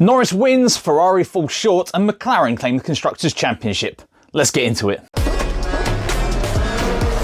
Norris wins, Ferrari falls short, and McLaren claim the Constructors' Championship. Let's get into it.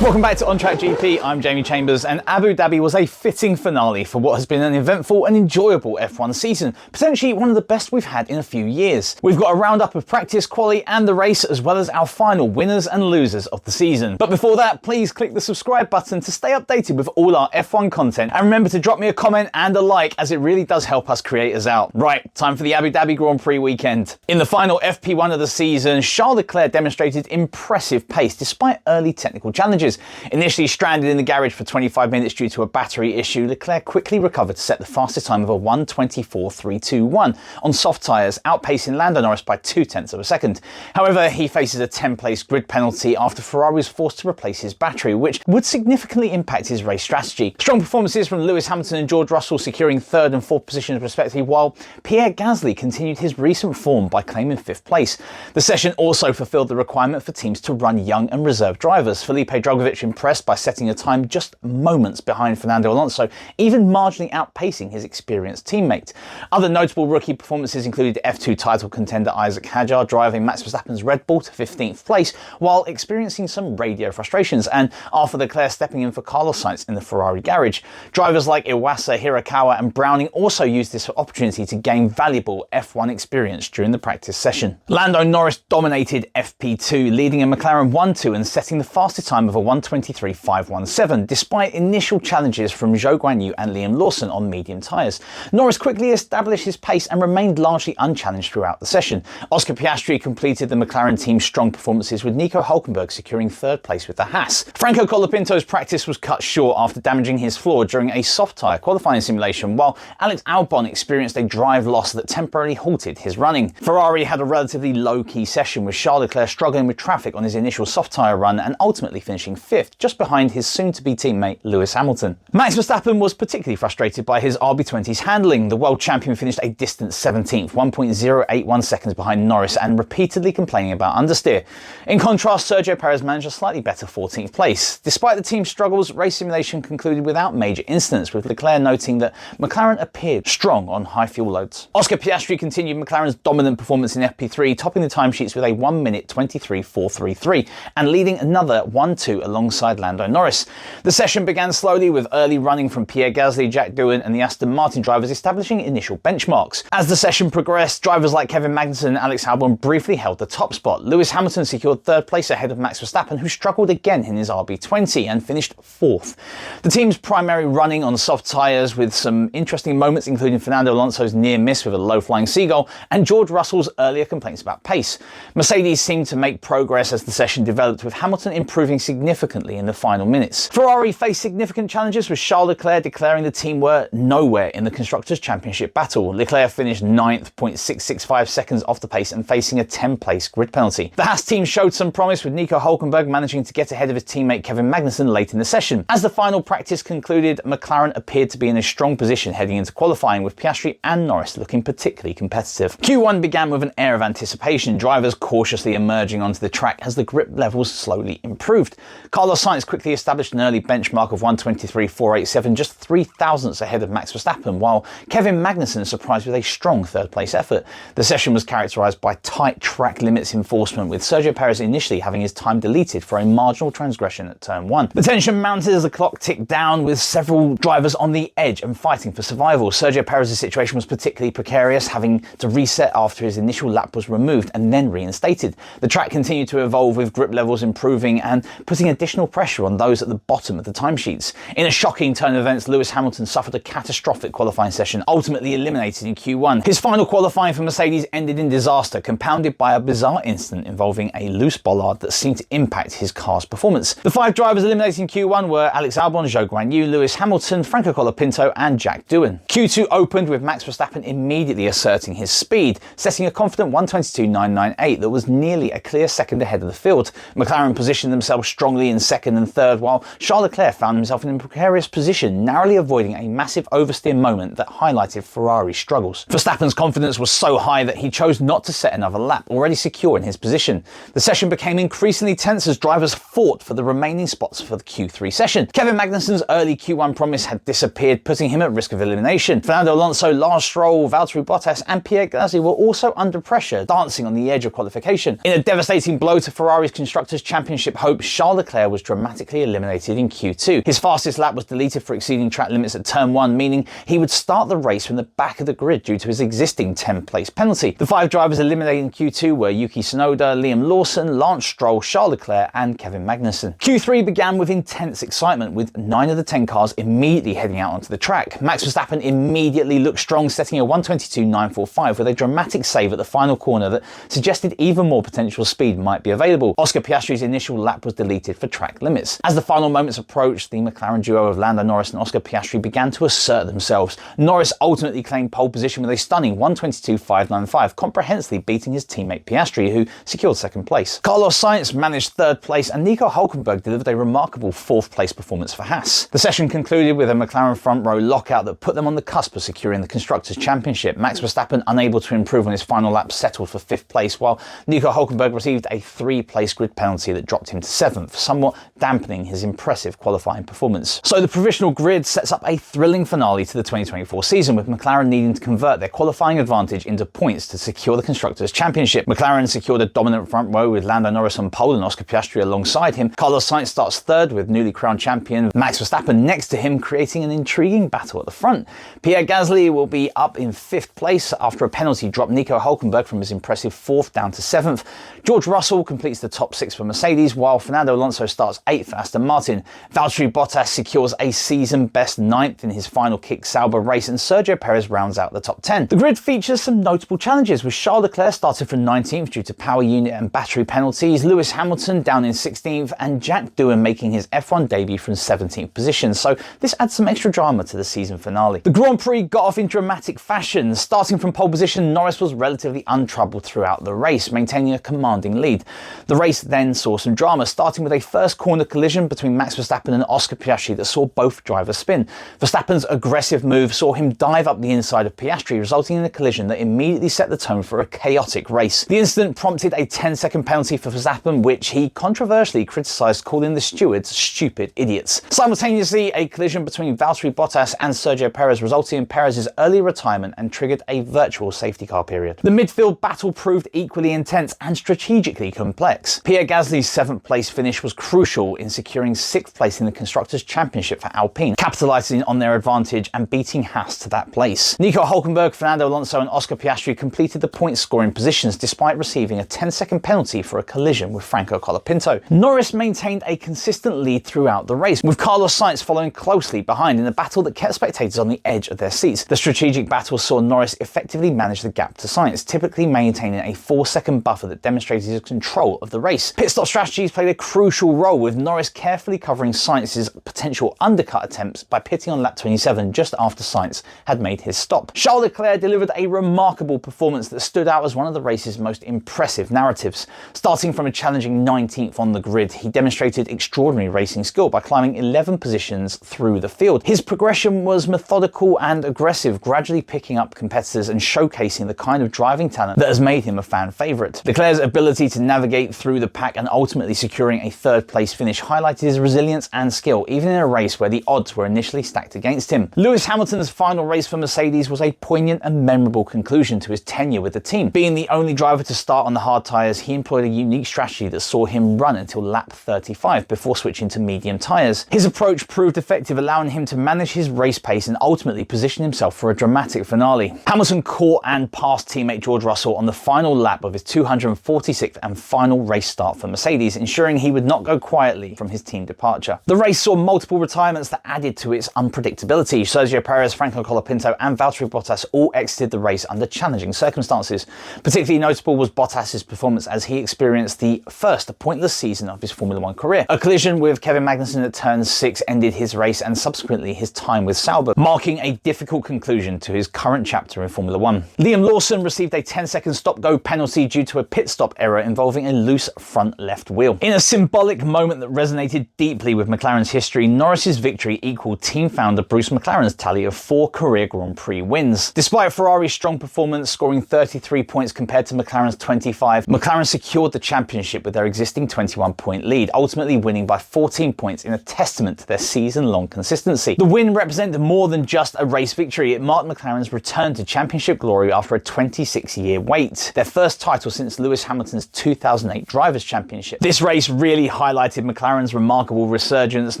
Welcome back to On Track GP, I'm Jamie Chambers, and Abu Dhabi was a fitting finale for what has been an eventful and enjoyable F1 season, potentially one of the best we've had in a few years. We've got a roundup of practice, quali and the race, as well as our final winners and losers of the season. But before that, please click the subscribe button to stay updated with all our F1 content, and remember to drop me a comment and a like, as it really does help us creators out. Right, time for the Abu Dhabi Grand Prix weekend. In the final FP1 of the season, Charles Leclerc demonstrated impressive pace despite early technical challenges. Initially stranded in the garage for 25 minutes due to a battery issue, Leclerc quickly recovered to set the fastest time of a 1:24.321 on soft tyres, outpacing Lando Norris by 0.2 of a second. However, he faces a 10-place grid penalty after Ferrari was forced to replace his battery, which would significantly impact his race strategy. Strong performances from Lewis Hamilton and George Russell securing 3rd and 4th positions respectively, while Pierre Gasly continued his recent form by claiming 5th place. The session also fulfilled the requirement for teams to run young and reserve drivers. Felipe Drugovich impressed by setting a time just moments behind Fernando Alonso, even marginally outpacing his experienced teammate. Other notable rookie performances included F2 title contender Isaac Hadjar driving Max Verstappen's Red Bull to 15th place while experiencing some radio frustrations, and Arthur Leclerc stepping in for Carlos Sainz in the Ferrari garage. Drivers like Iwasa, Hirakawa and Browning also used this opportunity to gain valuable F1 experience during the practice session. Lando Norris dominated FP2, leading a McLaren 1-2 and setting the fastest time of a 1:23.517, despite initial challenges from Zhou Guanyu and Liam Lawson on medium tyres. Norris quickly established his pace and remained largely unchallenged throughout the session. Oscar Piastri completed the McLaren team's strong performances, with Nico Hülkenberg securing 3rd place with the Haas. Franco Colapinto's practice was cut short after damaging his floor during a soft tyre qualifying simulation, while Alex Albon experienced a drive loss that temporarily halted his running. Ferrari had a relatively low-key session, with Charles Leclerc struggling with traffic on his initial soft tyre run and ultimately finishing 5th, just behind his soon-to-be teammate Lewis Hamilton. Max Verstappen was particularly frustrated by his RB20's handling. The world champion finished a distant 17th, 1.081 seconds behind Norris, and repeatedly complaining about understeer. In contrast, Sergio Perez managed a slightly better 14th place. Despite the team's struggles, race simulation concluded without major incidents, with Leclerc noting that McLaren appeared strong on high fuel loads. Oscar Piastri continued McLaren's dominant performance in FP3, topping the timesheets with a 1:23.433 and leading another 1-2 alongside Lando Norris. The session began slowly, with early running from Pierre Gasly, Jack Doohan and the Aston Martin drivers establishing initial benchmarks. As the session progressed, drivers like Kevin Magnussen and Alex Albon briefly held the top spot. Lewis Hamilton secured 3rd place ahead of Max Verstappen, who struggled again in his RB20 and finished 4th. The team's primary running on soft tyres, with some interesting moments including Fernando Alonso's near miss with a low-flying seagull and George Russell's earlier complaints about pace. Mercedes seemed to make progress as the session developed, with Hamilton improving significantly in the final minutes. Ferrari faced significant challenges, with Charles Leclerc declaring the team were nowhere in the Constructors' Championship battle. Leclerc finished 9th, 0.665 seconds off the pace and facing a 10-place grid penalty. The Haas team showed some promise, with Nico Hülkenberg managing to get ahead of his teammate Kevin Magnussen late in the session. As the final practice concluded, McLaren appeared to be in a strong position heading into qualifying, with Piastri and Norris looking particularly competitive. Q1 began with an air of anticipation, drivers cautiously emerging onto the track as the grip levels slowly improved. Carlos Sainz quickly established an early benchmark of 1:23.487, just 3 thousandths ahead of Max Verstappen, while Kevin Magnussen surprised with a strong 3rd place effort. The session was characterised by tight track limits enforcement, with Sergio Perez initially having his time deleted for a marginal transgression at turn 1. The tension mounted as the clock ticked down, with several drivers on the edge and fighting for survival. Sergio Perez's situation was particularly precarious, having to reset after his initial lap was removed and then reinstated. The track continued to evolve, with grip levels improving and putting additional pressure on those at the bottom of the timesheets. In a shocking turn of events, Lewis Hamilton suffered a catastrophic qualifying session, ultimately eliminated in Q1. His final qualifying for Mercedes ended in disaster, compounded by a bizarre incident involving a loose bollard that seemed to impact his car's performance. The 5 drivers eliminated in Q1 were Alex Albon, Zhou Guanyu, Lewis Hamilton, Franco Colapinto and Jack Doohan. Q2 opened with Max Verstappen immediately asserting his speed, setting a confident 1:22.998 that was nearly a clear second ahead of the field. McLaren positioned themselves strongly strongly in second and third, while Charles Leclerc found himself in a precarious position, narrowly avoiding a massive oversteer moment that highlighted Ferrari's struggles. Verstappen's confidence was so high that he chose not to set another lap, already secure in his position. The session became increasingly tense as drivers fought for the remaining spots for the Q3 session. Kevin Magnussen's early Q1 promise had disappeared, putting him at risk of elimination. Fernando Alonso, Lance Stroll, Valtteri Bottas and Pierre Gasly were also under pressure, dancing on the edge of qualification. In a devastating blow to Ferrari's Constructors' Championship hopes, Charles Leclerc was dramatically eliminated in Q2. His fastest lap was deleted for exceeding track limits at turn 1, meaning he would start the race from the back of the grid due to his existing 10th place penalty. The 5 drivers eliminated in Q2 were Yuki Tsunoda, Liam Lawson, Lance Stroll, Charles Leclerc and Kevin Magnussen. Q3 began with intense excitement, with 9 of the 10 cars immediately heading out onto the track. Max Verstappen immediately looked strong, setting a 1:22.945 with a dramatic save at the final corner that suggested even more potential speed might be available. Oscar Piastri's initial lap was deleted for track limits. As the final moments approached, the Mclaren duo of Lando Norris and Oscar Piastri began to assert themselves. Norris ultimately claimed pole position with a stunning 1:22.595, comprehensively beating his teammate Piastri, who secured second place. Carlos Sainz managed third place and Nico Hülkenberg delivered a remarkable fourth place performance for Haas. The session concluded with a McLaren front row lockout that put them on the cusp of securing the Constructors' Championship. Max Verstappen, unable to improve on his final lap, settled for 5th place, while Nico Hülkenberg received a 3-place grid penalty that dropped him to 7th, somewhat dampening his impressive qualifying performance. So the provisional grid sets up a thrilling finale to the 2024 season, with McLaren needing to convert their qualifying advantage into points to secure the Constructors' Championship. McLaren secured a dominant front row with Lando Norris on pole and Oscar Piastri alongside him. Carlos Sainz starts third with newly crowned champion Max Verstappen next to him, creating an intriguing battle at the front. Pierre Gasly will be up in 5th place after a penalty dropped Nico Hülkenberg from his impressive 4th down to 7th. George Russell completes the top 6 for Mercedes, while Fernando Alonso starts 8th for Aston Martin. Valtteri Bottas secures a season-best 9th in his final Kick-Sauber race, and Sergio Perez rounds out the top 10. The grid features some notable challenges, with Charles Leclerc starting from 19th due to power unit and battery penalties, Lewis Hamilton down in 16th, and Jack Doohan making his F1 debut from 17th position, so this adds some extra drama to the season finale. The Grand Prix got off in dramatic fashion. Starting from pole position, Norris was relatively untroubled throughout the race, maintaining a commanding lead. The race then saw some drama, starting with a first corner collision between Max Verstappen and Oscar Piastri that saw both drivers spin. Verstappen's aggressive move saw him dive up the inside of Piastri, resulting in a collision that immediately set the tone for a chaotic race. The incident prompted a 10-second penalty for Verstappen, which he controversially criticised, calling the stewards stupid idiots. Simultaneously, a collision between Valtteri Bottas and Sergio Perez resulted in Perez's early retirement and triggered a virtual safety car period. The midfield battle proved equally intense and strategically complex. Pierre Gasly's 7th place finish was crucial in securing 6th place in the Constructors' Championship for Alpine, capitalising on their advantage and beating Haas to that place. Nico Hülkenberg, Fernando Alonso and Oscar Piastri completed the point scoring positions despite receiving a 10-second penalty for a collision with Franco Colapinto. Norris maintained a consistent lead throughout the race, with Carlos Sainz following closely behind in a battle that kept spectators on the edge of their seats. The strategic battle saw Norris effectively manage the gap to Sainz, typically maintaining a 4-second buffer that demonstrated his control of the race. Pit stop strategies played a crucial role, with Norris carefully covering Sainz's potential undercut attempts by pitting on lap 27 just after Sainz had made his stop. Charles Leclerc delivered a remarkable performance that stood out as one of the race's most impressive narratives. Starting from a challenging 19th on the grid, he demonstrated extraordinary racing skill by climbing 11 positions through the field. His progression was methodical and aggressive, gradually picking up competitors and showcasing the kind of driving talent that has made him a fan favourite. Leclerc's ability to navigate through the pack and ultimately securing a 3rd place finish highlighted his resilience and skill, even in a race where the odds were initially stacked against him. Lewis Hamilton's final race for Mercedes was a poignant and memorable conclusion to his tenure with the team. Being the only driver to start on the hard tyres, he employed a unique strategy that saw him run until lap 35 before switching to medium tyres. His approach proved effective, allowing him to manage his race pace and ultimately position himself for a dramatic finale. Hamilton caught and passed teammate George Russell on the final lap of his 246th and final race start for Mercedes, ensuring he would not go quietly from his team departure. The race saw multiple retirements that added to its unpredictability. Sergio Perez, Franco Colapinto and Valtteri Bottas all exited the race under challenging circumstances. Particularly notable was Bottas's performance as he experienced the first pointless season of his Formula 1 career. A collision with Kevin Magnussen at turn 6 ended his race and subsequently his time with Sauber, marking a difficult conclusion to his current chapter in Formula 1. Liam Lawson received a 10-second stop-go penalty due to a pit stop error involving a loose front left wheel. In a symbolic symbolic moment that resonated deeply with McLaren's history, Norris's victory equaled team founder Bruce McLaren's tally of 4 career Grand Prix wins. Despite Ferrari's strong performance, scoring 33 points compared to McLaren's 25, McLaren secured the championship with their existing 21-point lead, ultimately winning by 14 points in a testament to their season-long consistency. The win represented more than just a race victory. It marked McLaren's return to championship glory after a 26-year wait, their first title since Lewis Hamilton's 2008 Drivers' Championship. This race really highlighted McLaren's remarkable resurgence,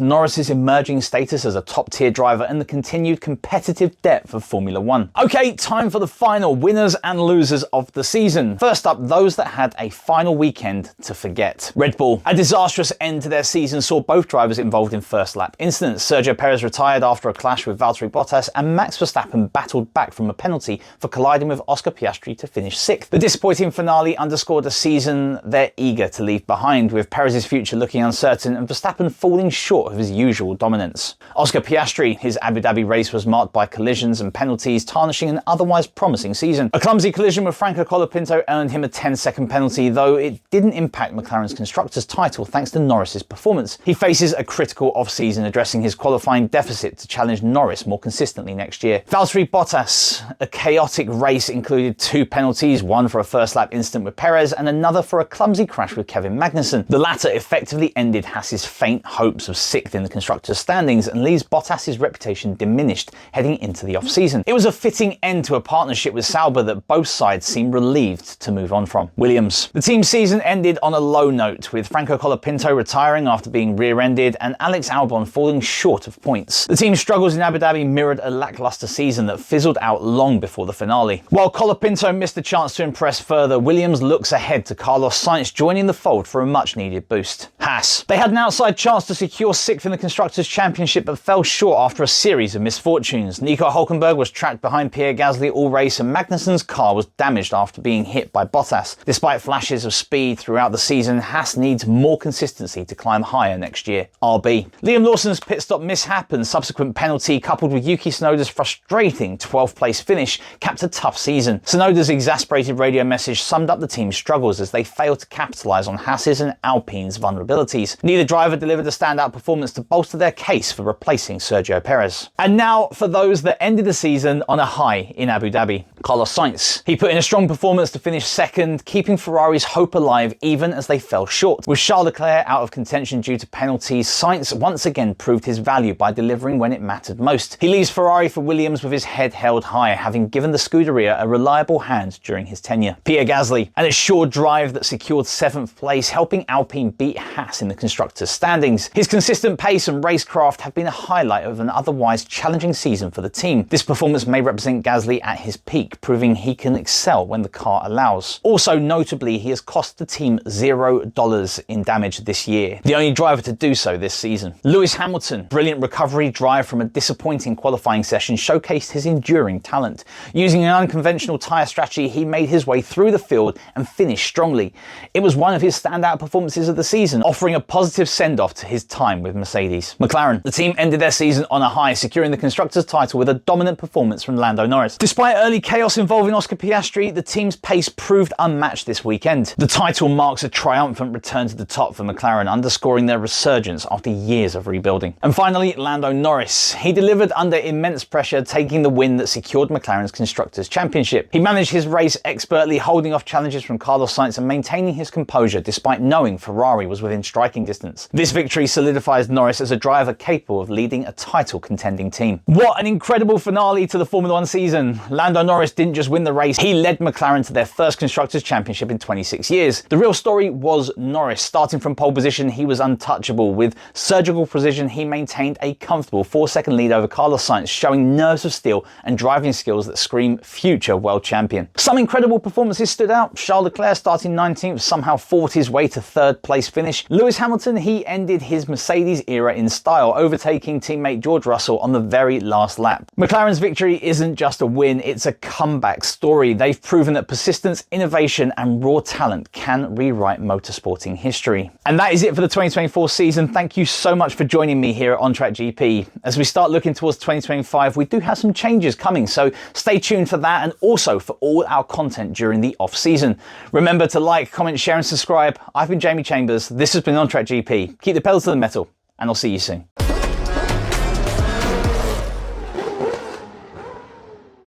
Norris's emerging status as a top-tier driver, and the continued competitive depth of Formula One. Okay, time for the final winners and losers of the season. First up, those that had a final weekend to forget. Red Bull. A disastrous end to their season saw both drivers involved in first lap incidents. Sergio Perez retired after a clash with Valtteri Bottas, and Max Verstappen battled back from a penalty for colliding with Oscar Piastri to finish 6th. The disappointing finale underscored a season they're eager to leave behind, with Perez's future looking uncertain and Verstappen falling short of his usual dominance. Oscar Piastri, his Abu Dhabi race was marked by collisions and penalties, tarnishing an otherwise promising season. A clumsy collision with Franco Colapinto earned him a 10-second penalty, though it didn't impact McLaren's Constructors' title thanks to Norris's performance. He faces a critical off-season, addressing his qualifying deficit to challenge Norris more consistently next year. Valtteri Bottas. A chaotic race included 2 penalties, one for a first-lap incident with Perez and another for a clumsy crash with Kevin Magnussen. The latter effectively ended Haas's faint hopes of 6th in the Constructors' standings and leaves Bottas's reputation diminished heading into the off-season. It was a fitting end to a partnership with Sauber that both sides seemed relieved to move on from. Williams. The team's season ended on a low note, with Franco Colapinto retiring after being rear-ended and Alex Albon falling short of points. The team's struggles in Abu Dhabi mirrored a lackluster season that fizzled out long before the finale. While Colapinto missed the chance to impress further, Williams looks ahead to Carlos Sainz joining the fold for a much-needed boost. Haas. They had an outside chance to secure 6th in the Constructors' Championship but fell short after a series of misfortunes. Nico Hülkenberg was trapped behind Pierre Gasly all race and Magnussen's car was damaged after being hit by Bottas. Despite flashes of speed throughout the season, Haas needs more consistency to climb higher next year. RB. Liam Lawson's pit stop mishap and subsequent penalty, coupled with Yuki Tsunoda's frustrating 12th place finish, capped a tough season. Tsunoda's exasperated radio message summed up the team's struggles as they failed to capitalise on Haas's and Alpine's vulnerabilities. Neither driver delivered a standout performance to bolster their case for replacing Sergio Perez. And now for those that ended the season on a high in Abu Dhabi. Carlos Sainz. He put in a strong performance to finish 2nd, keeping Ferrari's hope alive even as they fell short. With Charles Leclerc out of contention due to penalties, Sainz once again proved his value by delivering when it mattered most. He leaves Ferrari for Williams with his head held high, having given the Scuderia a reliable hand during his tenure. Pierre Gasly. An assured drive that secured 7th place, helping Alpine beat Haas in the Constructors' standings. His consistent pace and racecraft have been a highlight of an otherwise challenging season for the team. This performance may represent Gasly at his peak, proving he can excel when the car allows. Also notably, he has cost the team $0 in damage this year, the only driver to do so this season. Lewis Hamilton. Brilliant recovery drive from a disappointing qualifying session showcased his enduring talent. Using an unconventional tyre strategy, he made his way through the field and finished strongly. It was one of his standout performances of the season, offering a positive send-off to his time with Mercedes. McLaren. The team ended their season on a high, securing the Constructors' title with a dominant performance from Lando Norris. Despite early chaos involving Oscar Piastri, the team's pace proved unmatched this weekend. The title marks a triumphant return to the top for McLaren, underscoring their resurgence after years of rebuilding. And finally, Lando Norris. He delivered under immense pressure, taking the win that secured McLaren's Constructors' Championship. He managed his race expertly, holding off challenges from Carlos Sainz and maintaining his composure despite knowing Ferrari was within striking distance. This victory solidifies Norris as a driver capable of leading a title-contending team. What an incredible finale to the Formula One season. Lando Norris didn't just win the race, he led McLaren to their first Constructors' Championship in 26 years. The real story was Norris. Starting from pole position, he was untouchable. With surgical precision, he maintained a comfortable 4-second lead over Carlos Sainz, showing nerves of steel and driving skills that scream future world champion. Some incredible performances stood out. Charles Leclerc, starting 19th, somehow fought his way to 3rd place finish. Lewis Hamilton, he ended his Mercedes era in style, overtaking teammate George Russell on the very last lap. McLaren's victory isn't just a win, it's a comeback story. They've proven that persistence, innovation and raw talent can rewrite motorsporting history. And that is it for the 2024 season. Thank you so much for joining me here at On Track GP. As we start looking towards 2025, we do have some changes coming, so stay tuned for that and also for all our content during the off season. Remember to like, comment, share and subscribe. I've been Jamie Chambers. This is has been On Track GP. Keep the pedal to the metal, and I'll see you soon.